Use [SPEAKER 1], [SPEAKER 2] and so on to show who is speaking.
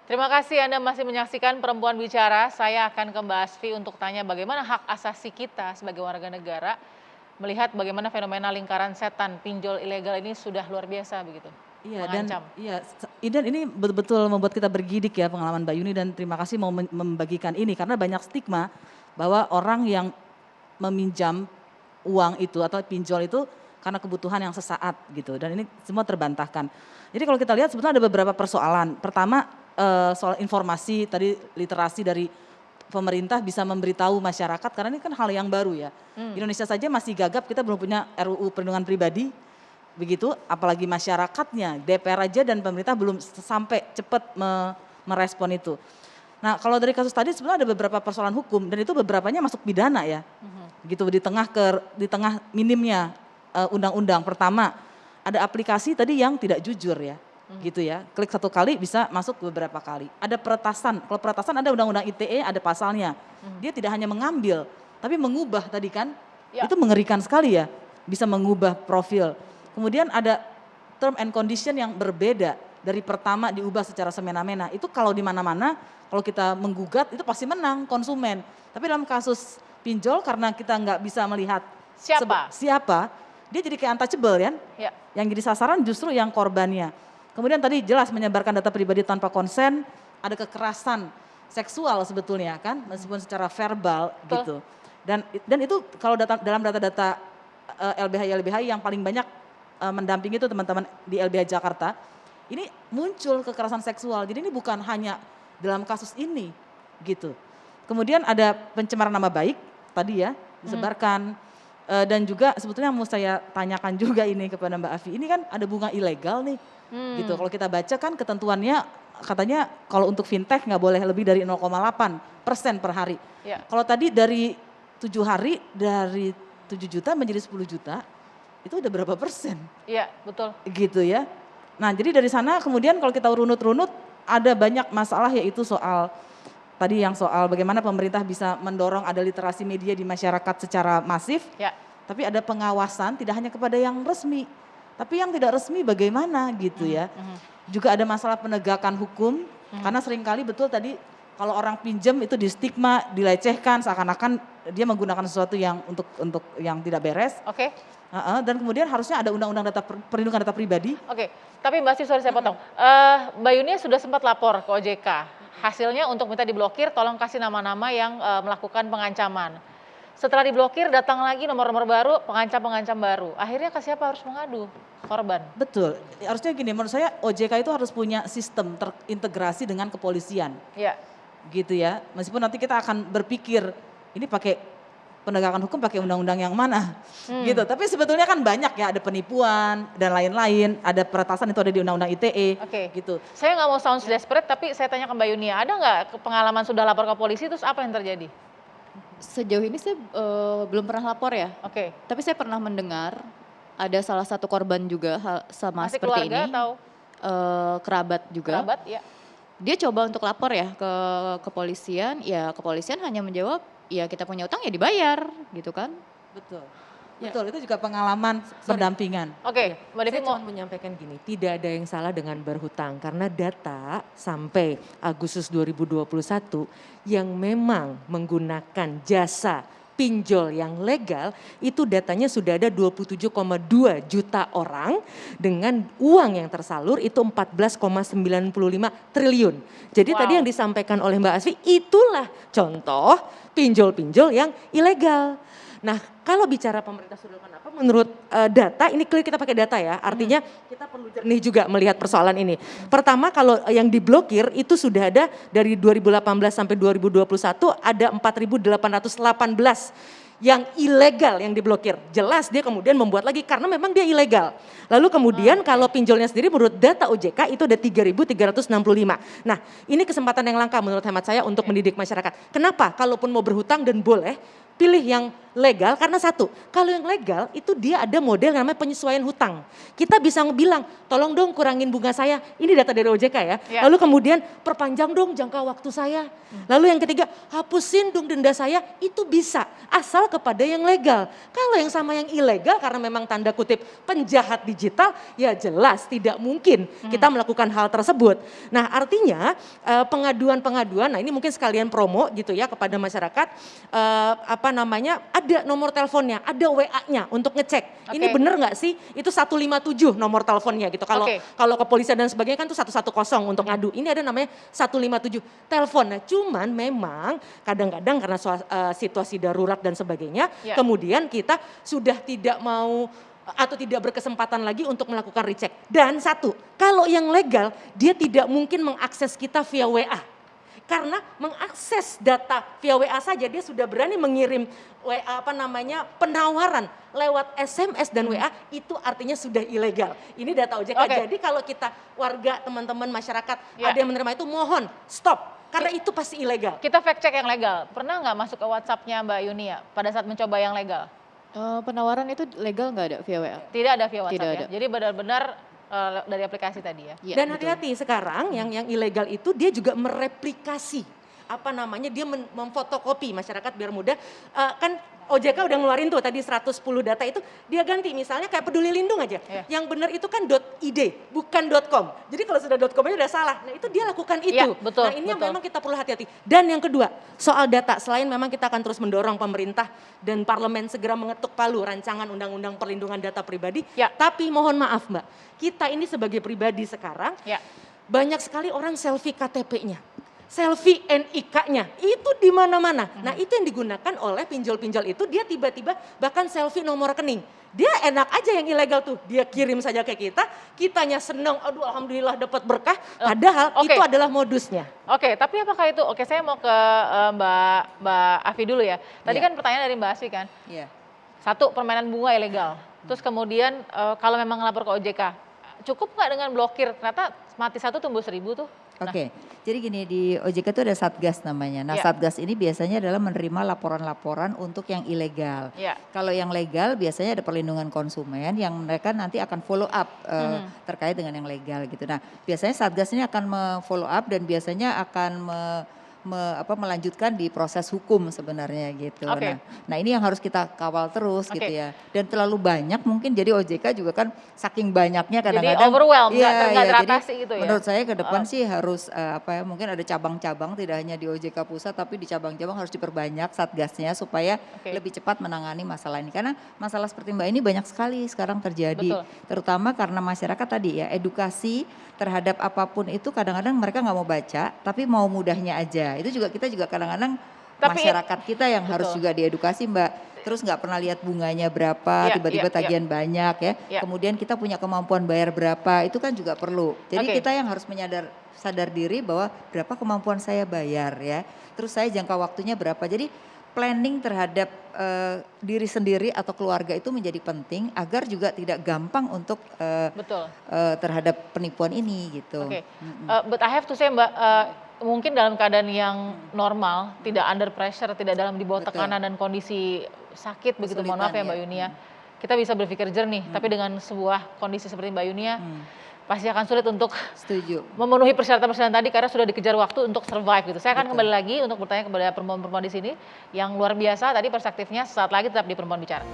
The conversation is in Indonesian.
[SPEAKER 1] Terima kasih Anda masih menyaksikan Perempuan Bicara. Saya akan ke Mbak Asfi untuk tanya bagaimana hak asasi kita sebagai warga negara melihat bagaimana fenomena lingkaran setan pinjol ilegal ini sudah luar biasa begitu,
[SPEAKER 2] Iya
[SPEAKER 1] mengancam.
[SPEAKER 2] dan ini betul-betul membuat kita bergidik ya pengalaman Mbak Yuni, dan terima kasih mau membagikan ini karena banyak stigma bahwa orang yang meminjam uang itu atau pinjol itu karena kebutuhan yang sesaat gitu, dan ini semua terbantahkan. Jadi kalau kita lihat sebetulnya ada beberapa persoalan. Pertama soal informasi tadi, literasi dari pemerintah bisa memberitahu masyarakat karena ini kan hal yang baru ya. Indonesia saja masih gagap, kita belum punya RUU perlindungan pribadi. Begitu, apalagi masyarakatnya, DPR aja dan pemerintah belum sampai cepat merespon itu. Nah kalau dari kasus tadi sebenarnya ada beberapa persoalan hukum dan itu beberapanya masuk pidana ya. Gitu di tengah minimnya undang-undang. Pertama ada aplikasi tadi yang tidak jujur ya. Gitu ya, klik satu kali bisa masuk beberapa kali. Ada peretasan, kalau peretasan ada undang-undang ITE ada pasalnya. Dia tidak hanya mengambil tapi mengubah tadi kan, itu mengerikan sekali ya, bisa mengubah profil. Kemudian ada term and condition yang berbeda dari pertama diubah secara semena-mena. Itu kalau di mana-mana kalau kita menggugat itu pasti menang konsumen. Tapi dalam kasus pinjol karena kita nggak bisa melihat siapa, dia jadi kayak untouchable kan.
[SPEAKER 1] Ya.
[SPEAKER 2] Yang jadi sasaran justru yang korbannya. Kemudian tadi jelas menyebarkan data pribadi tanpa konsen, ada kekerasan seksual sebetulnya kan, meskipun secara verbal gitu. Dan itu kalau dalam data-data LBH yang paling banyak mendampingi itu teman-teman di LBH Jakarta, ini muncul kekerasan seksual. Jadi ini bukan hanya dalam kasus ini gitu. Kemudian ada pencemaran nama baik tadi ya disebarkan, dan juga sebetulnya mau saya tanyakan juga ini kepada Mbak Afi, ini kan ada bunga ilegal nih gitu. Kalau kita baca kan ketentuannya katanya kalau untuk fintech nggak boleh lebih dari 0,8% per hari. Kalau tadi dari 7 hari dari 7 juta menjadi 10 juta, itu udah berapa persen?
[SPEAKER 1] Iya, betul.
[SPEAKER 2] Gitu ya. Nah jadi dari sana kemudian kalau kita runut-runut ada banyak masalah, yaitu soal tadi yang soal bagaimana pemerintah bisa mendorong ada literasi media di masyarakat secara masif. Tapi ada pengawasan tidak hanya kepada yang resmi, tapi yang tidak resmi bagaimana gitu ya. Juga ada masalah penegakan hukum, karena seringkali betul tadi kalau orang pinjam itu di stigma, dilecehkan seakan-akan dia menggunakan sesuatu yang untuk yang tidak beres. Dan kemudian harusnya ada undang-undang perlindungan data pribadi.
[SPEAKER 1] Tapi Mbak Asfi, sorry saya potong. Mbak Yuni sudah sempat lapor ke OJK. Hasilnya untuk minta diblokir, tolong kasih nama-nama yang melakukan pengancaman. Setelah diblokir datang lagi nomor-nomor baru, pengancam-pengancam baru. Akhirnya ke siapa harus mengadu? Korban.
[SPEAKER 2] Betul, harusnya gini, menurut saya OJK itu harus punya sistem terintegrasi dengan kepolisian. Gitu ya, meskipun nanti kita akan berpikir ini pakai penegakan hukum pakai undang-undang yang mana gitu. Tapi sebetulnya kan banyak ya, ada penipuan dan lain-lain, ada peretasan itu ada di undang-undang ITE gitu.
[SPEAKER 1] Saya nggak mau sound desperate tapi saya tanya ke Mbak Yuni, ada nggak pengalaman sudah lapor ke polisi terus apa yang terjadi?
[SPEAKER 3] Sejauh ini saya belum pernah lapor ya. Tapi saya pernah mendengar ada salah satu korban juga sama
[SPEAKER 1] Masih
[SPEAKER 3] seperti
[SPEAKER 1] keluarga
[SPEAKER 3] ini.
[SPEAKER 1] atau
[SPEAKER 3] Kerabat juga.
[SPEAKER 1] kerabat? Ya.
[SPEAKER 3] Dia coba untuk lapor ya ke kepolisian, ya kepolisian hanya menjawab ya kita punya utang ya dibayar gitu kan.
[SPEAKER 2] Betul. Betul, itu juga pengalaman pendampingan.
[SPEAKER 1] Mbak Devi
[SPEAKER 4] Saya cuma menyampaikan gini, tidak ada yang salah dengan berhutang karena data sampai Agustus 2021 yang memang menggunakan jasa pinjol yang legal itu datanya sudah ada 27,2 juta orang dengan uang yang tersalur itu 14,95 triliun. Jadi tadi yang disampaikan oleh Mbak Asfi itulah contoh pinjol-pinjol yang ilegal. Nah kalau bicara pemerintah sudah melakukan apa menurut data, ini clear kita pakai data ya, artinya kita perlu jernih juga melihat persoalan ini. Pertama kalau yang diblokir itu sudah ada dari 2018 sampai 2021 ada 4.818 yang ilegal yang diblokir. Jelas dia kemudian membuat lagi karena memang dia ilegal. Lalu kemudian kalau pinjolnya sendiri menurut data OJK itu ada 3.365. Nah ini kesempatan yang langka menurut hemat saya untuk mendidik masyarakat. Kenapa? Kalaupun mau berhutang dan boleh, pilih yang legal karena satu, kalau yang legal itu dia ada model yang namanya penyesuaian hutang. Kita bisa bilang, tolong dong kurangin bunga saya, ini data dari OJK ya. Lalu kemudian perpanjang dong jangka waktu saya. Lalu yang ketiga, hapusin dong denda saya, itu bisa asal kepada yang legal. Kalau yang sama yang ilegal karena memang tanda kutip penjahat digital, ya jelas tidak mungkin kita melakukan hal tersebut. Nah artinya pengaduan-pengaduan, nah ini mungkin sekalian promo gitu ya kepada masyarakat, ada nomor teleponnya, ada WA-nya untuk ngecek. Ini bener nggak sih? Itu 157 nomor teleponnya gitu. Kalau kepolisian dan sebagainya kan itu 110 untuk ngadu. Ini ada namanya 157 telepon. Nah, cuman memang kadang-kadang karena situasi darurat dan sebagainya, kemudian kita sudah tidak mau atau tidak berkesempatan lagi untuk melakukan recheck. Dan satu, kalau yang legal dia tidak mungkin mengakses kita via WA. Karena mengakses data via WA saja dia sudah berani mengirim penawaran lewat SMS dan WA, itu artinya sudah ilegal. Ini data OJK. Jadi kalau kita warga, teman-teman masyarakat ada yang menerima itu, mohon stop. Karena itu pasti ilegal.
[SPEAKER 1] Kita fact check yang legal. Pernah nggak masuk ke WhatsApp-nya Mbak Yuni ya pada saat mencoba yang legal?
[SPEAKER 3] Penawaran itu legal nggak ada via WA?
[SPEAKER 1] Tidak ada via WhatsApp
[SPEAKER 3] Tidak
[SPEAKER 1] ya?
[SPEAKER 3] ada.
[SPEAKER 1] Jadi benar-benar dari aplikasi tadi ya?
[SPEAKER 3] Ya,
[SPEAKER 4] Dan hati-hati sekarang yang ilegal itu dia juga mereplikasi, dia memfotokopi masyarakat biar mudah, kan OJK udah ngeluarin tuh tadi 110 data itu, dia ganti misalnya kayak Peduli Lindung aja, yang benar itu kan .id bukan .com, jadi kalau sudah .com aja udah salah, nah itu dia lakukan itu.
[SPEAKER 1] Betul,
[SPEAKER 4] nah ini yang memang kita perlu hati-hati. Dan yang kedua, soal data, selain memang kita akan terus mendorong pemerintah dan parlemen segera mengetuk palu rancangan undang-undang perlindungan data pribadi, tapi mohon maaf Mbak, kita ini sebagai pribadi sekarang, banyak sekali orang selfie KTP-nya. Selfie NIK-nya, itu di mana-mana. Nah itu yang digunakan oleh pinjol-pinjol itu, dia tiba-tiba bahkan selfie nomor rekening. Dia enak aja yang ilegal tuh, dia kirim saja ke kita, kitanya seneng, aduh alhamdulillah dapat berkah, padahal itu adalah modusnya.
[SPEAKER 1] Tapi apakah itu, saya mau ke Mbak Afi dulu ya. Tadi kan pertanyaan dari Mbak Asfi kan, satu permainan bunga ilegal, terus kemudian kalau memang lapor ke OJK, cukup nggak dengan blokir, ternyata mati satu tumbuh 1000 tuh.
[SPEAKER 5] Jadi gini, di OJK itu ada Satgas namanya. Nah Satgas ini biasanya adalah menerima laporan-laporan untuk yang ilegal. Kalau yang legal biasanya ada perlindungan konsumen yang mereka nanti akan follow up terkait dengan yang legal gitu. Nah biasanya Satgas ini akan follow up dan biasanya akan melanjutkan di proses hukum sebenarnya gitu. Nah ini yang harus kita kawal terus gitu ya. Dan terlalu banyak mungkin, jadi OJK juga kan saking banyaknya kadang-kadang.
[SPEAKER 1] Jadi overwhelmed, nggak teratasi gitu ya.
[SPEAKER 5] Menurut saya ke depan sih harus mungkin ada cabang-cabang, tidak hanya di OJK pusat tapi di cabang-cabang harus diperbanyak satgasnya supaya lebih cepat menangani masalah ini. Karena masalah seperti Mbak ini banyak sekali sekarang terjadi. Terutama karena masyarakat tadi ya, edukasi terhadap apapun itu kadang-kadang mereka nggak mau baca tapi mau mudahnya aja. Itu juga kita juga kadang-kadang masyarakat kita yang harus juga diedukasi Mbak. Terus nggak pernah lihat bunganya berapa, tiba-tiba tagihan banyak ya. Kemudian kita punya kemampuan bayar berapa, itu kan juga perlu. Jadi kita yang harus sadar diri bahwa berapa kemampuan saya bayar ya. Terus saya jangka waktunya berapa. Jadi planning terhadap diri sendiri atau keluarga itu menjadi penting agar juga tidak gampang untuk terhadap penipuan ini gitu.
[SPEAKER 1] But I have to say Mbak, mungkin dalam keadaan yang normal, tidak under pressure, tidak dalam di bawah tekanan dan kondisi sakit begitu, mohon maaf ya Mbak Yuni ya, kita bisa berpikir jernih. Tapi dengan sebuah kondisi seperti Mbak Yuni ya, pasti akan sulit untuk memenuhi persyaratan-persyaratan tadi karena sudah dikejar waktu untuk survive gitu. Saya akan kembali lagi untuk bertanya kepada perempuan-perempuan di sini yang luar biasa tadi perspektifnya, sesaat lagi tetap di Perempuan Bicara.